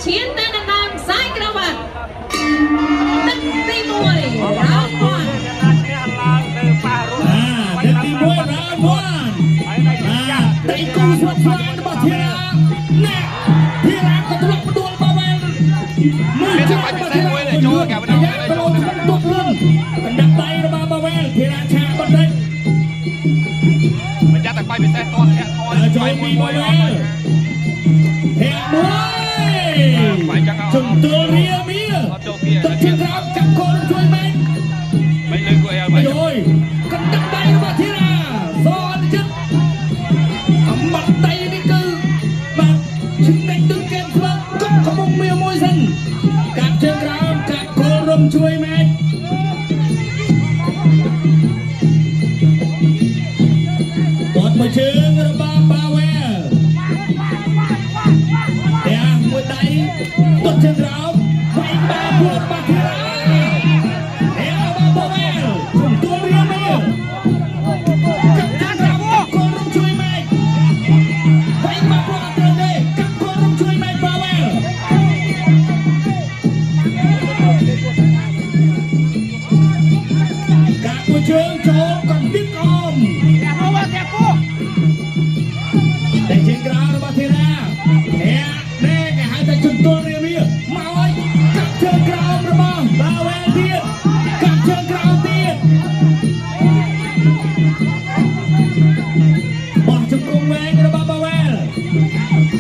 ឈានទៅដំណើរខ្សែក្រវ៉ាត់ទឹកទី1រ៉ាវ1ទឹកទី1រ៉ាវ1ដៃគូស្វាត់ស្វានរបស់ធីរាណែធីរាក៏ធ្លាប់ផ្ដួលបាវែលមួយជាប់របស់ធីរាចូលកាប់ដល់ចូលទុកលឹងកណ្ដាប់ដៃរបស់បាវែលធីរាឆាបន្តិចមិនចាត់តែបាយពិសេសតតធាក់ថយចូលពីបាវែលធាក់មួយជំទាល់រៀលមាទឹកជើងក្រោមចាប់កូនជួយមែនមិនលើគួរឲ្យអើយកណ្ដាប់ដៃរបស់ធីរាសអត់ចិត្តអំបាត់ដៃនេះគឺបាទឈឹងតែទឹកកែស្លាប់កុំកំងមាមួយសិនកាប់ជើងក្រោមកាប់កូនរំជួយមែនគាត់មួយជើងរបស់បាវែលតែមួយដៃទុកជើងក្រោមវិញបាពួតបាធីរាតែរបស់បាវែលជំទាល់រៀលមាកាប់ជើងក្រោមកាប់កូនរំជួយមែនវិញបាពួតអត់ត្រូវទេកាប់កូនរំជួយមែនបាវែលកាប់មួយជើងចូលកណ្ដៀបអមតែជើងក្រោមរបស់ធីរាតែគេហៅថាជំទាល់រៀលមាមកឲ្យកាប់ជើងក្រោមរបស់បាវែលទៀតកាប់ជើងក្រោមទៀតបោះជង្គង់វែងរបស់បាវែល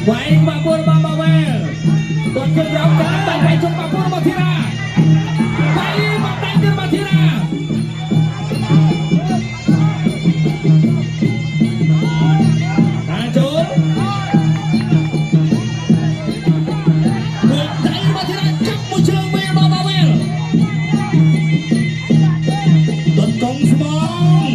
វែងបាពួររបស់បាវែលគាត់ជើងក្រោមកាប់ដៃវែងជុំបាពួររបស់ធីរាវែងបាត់ដៃទៀតរបស់ធីរាចូលមួយដៃរបស់ធីរាចាប់មួយជើងវិញរបស់បាវែលដុតកងស្មង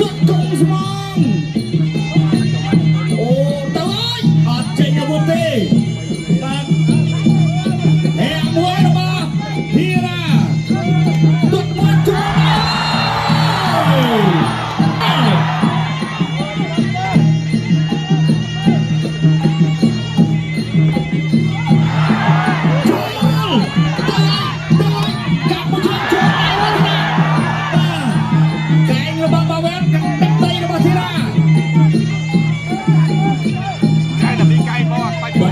ដុតកងស្មងអូទៅហើយអត់ចេញអាវុធទេបាទហែមួយរបស់ធីរាដុតមួយជួយ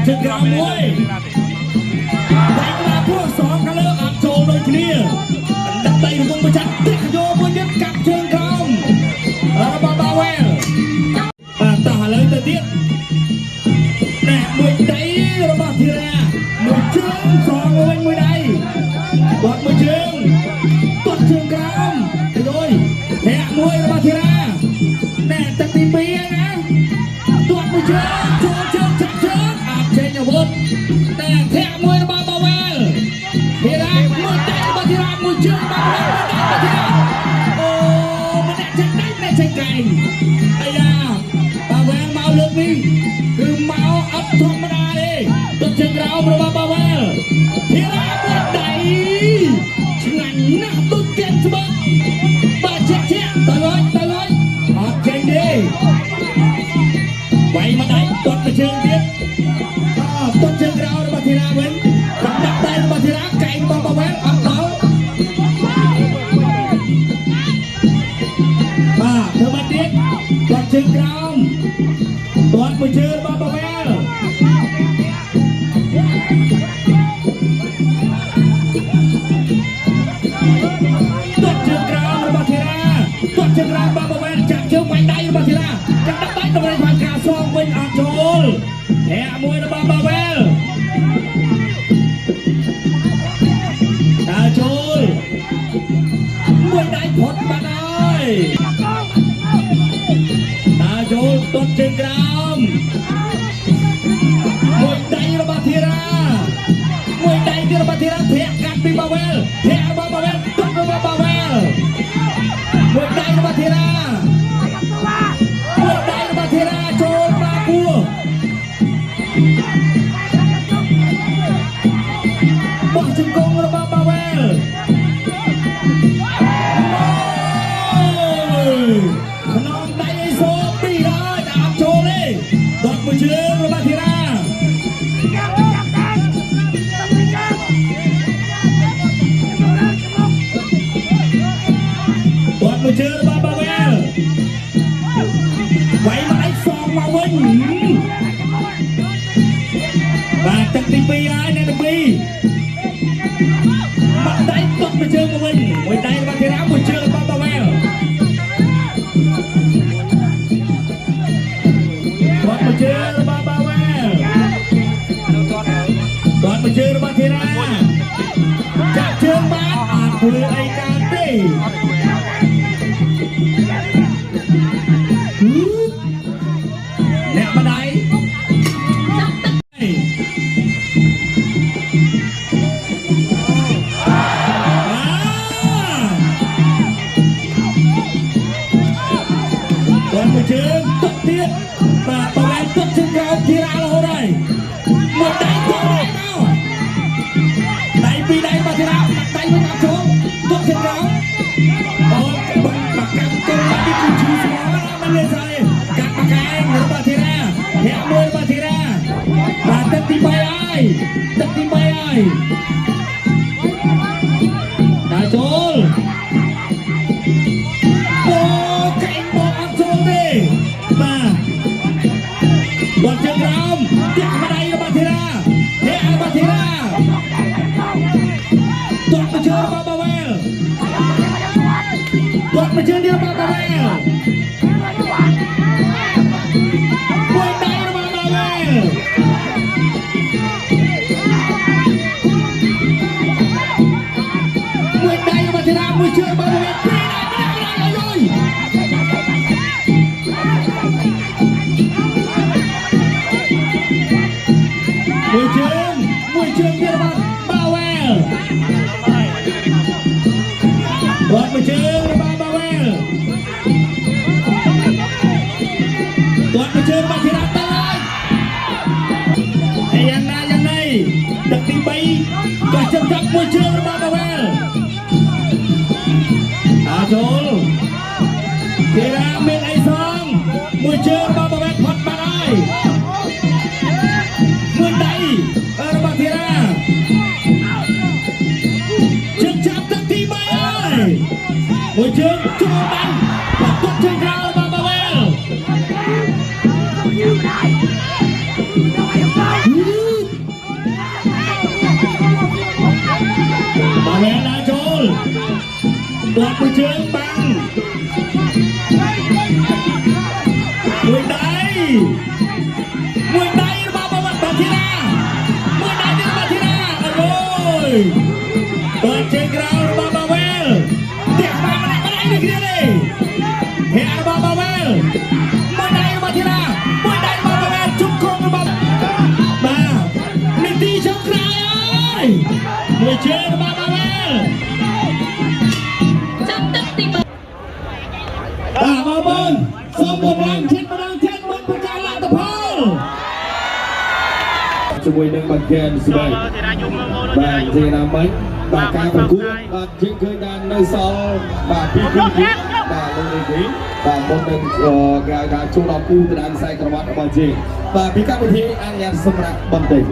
ជើងក្រោមមួយតែក្រាពួកសងខាងលើអត់ចូលដូចគ្នាដណ្ដៃរង្វង់មួយចាត់តិចយកមួយទៀតកាប់ជើងក្រោមរបស់បាវែលបាទតោះឥឡូវទៅទៀតណែមួយដៃរបស់ធីរាមួយជើងសងវិញមួយដៃគាត់មួយជើងទាត់ជើងក្រោមទៅយធាក់មួយរបស់ធីរាណែទឹកទី2ហើយណាទាត់មួយជើងចូលជើងចាក់ជើងចេញអាវុធតែធាក់មួយរបស់បាវែលធីរាមួយដៃរបស់ធីរាមួយជើងបាវែលមួយដៃរបស់ធីរាអូម្នាក់ចេញដៃម្នាក់ចេញកែងអាយ៉ាបាវែលមកលើកនេះគឺមកអត់ធម្មតាទេទឹកជើងក្រោមរបស់បាវែលធីរាមួយដៃឆ្ងាញ់ណាស់ដូចកែងស្បឹកបាទជាក់ទៅហើយអត់ចេញទេវាយមួយដៃទាត់មួយជើងទៀតទាត់ជើងក្រោមរបស់ធីរាវិញកណ្ដាប់ដៃរបស់ធីរាកែងរបស់បាវែលអត់ដល់បាទធ្វើមកទៀតទាត់ជើងក្រោមទាត់មួយជើងរបស់បាវែលទាត់ជើងក្រោមរបស់ធីរាទាត់ជើងក្រោមរបស់បាវែលចាក់ជើងវាយដៃរបស់ធីរាកណ្ដាប់ដៃដើម្បីធ្វើការសងវិញអត់ចូលតែមួយរបស់បាវែលដើរចូលមួយដៃផុតបាត់ហើយដើរចូលទាត់ជើងក្រោមមួយដៃរបស់ធីរាមួយដៃទៀតរបស់ធីរាធាក់កាត់ពីបាវែលធាក់របស់បាវែលទាត់របស់បាវែលមួយដៃរបស់ធីរាមួយដៃរបស់ធីរាចូលបាពួរបោះជង្គង់របស់បាវែលខ្នងដៃ เจอบาบาเวลไว้มาไอ้ซองมาวิ่งบาตักตีปีไอ้เนี่ยตีปีมาได้ตกมาเจอมาวิ่งไว้ได้มาที่ร้านมาเจอบาบาเวลตกมาเจอบาบาเวลตกมาเจอบาที่ร้านจากเชิงบ้านอาคุยไอ้กาเต้เนี่ยมาได้วันมาเชิงตกเตี้ยมาประมาณตกเชิงเราที่ร้านเราได้หมดได้ตัวได้แล้วได้ปีได้มาที่ร้านได้มาจากโชว์ตกเชิงเราโอ้บังบักกันตัวมาที่คุณชูสมองมันเลยใส่กัดปากแกงหรือมาที่ร้านแหกมือมาที่ร้านมาตัดตีใบไอ้ตัดตีใบไอ้ได้โจลโอ้ไก่บอกอันโจลดิมาบอลเชิงเราเด็กมาได้มาที่ร้านเฮ้ยมาที่ร้านตกมาเชิญบาบาเวลตกมาเชิญเดียวบาบาเวลบอลได้บาบาเวลบอลได้มาที่ร้านมาเชิญบาบาเวลปีได้เลยมวยเชิงเดียวบาเวลบอลมาเชิงบาบาเวลบอลมาเชิงบาทีรัตตายไอ้ยังไงดักตีใบก็จับมวยเชิงบาบาเวลอาโจลเทราเมนไอซองมวยเชิงบาบาเวลพัดมาได้มวยใดบาทีราจับดักตีใบมวยเชิงจูบันปัดตกเชิงเราบาบาเวลบาเวลนาโจลตวดมวยเชิงบังมวยใดบาบาเวลบาทีรามวยใดนี่บาทีราโอ้ยเปิดเชิงเราบาบาเวลเด็กมาได้นี่คืออะไรเฮ้ยบาบาเวลมวยใดบาทีรามวยใดบาบาเวลจุกคงบามาหนึ่งทีชกใครมวยเชิงบาบาเวลจับตักตีใบ มาบนสมบูรณ์รังเช็ดมันประกาศลาตะพงช่วยนึงบังเกินสบายบางทีนะมั้ยบางการประกวดจึงเคยการในซอบางพี่บางลงในนี้บางคนเป็นการช่วยเรากู้แต่ดันใส่กระวัดบางทีบางพี่กับวิธีอันยันสมรักบันเทิง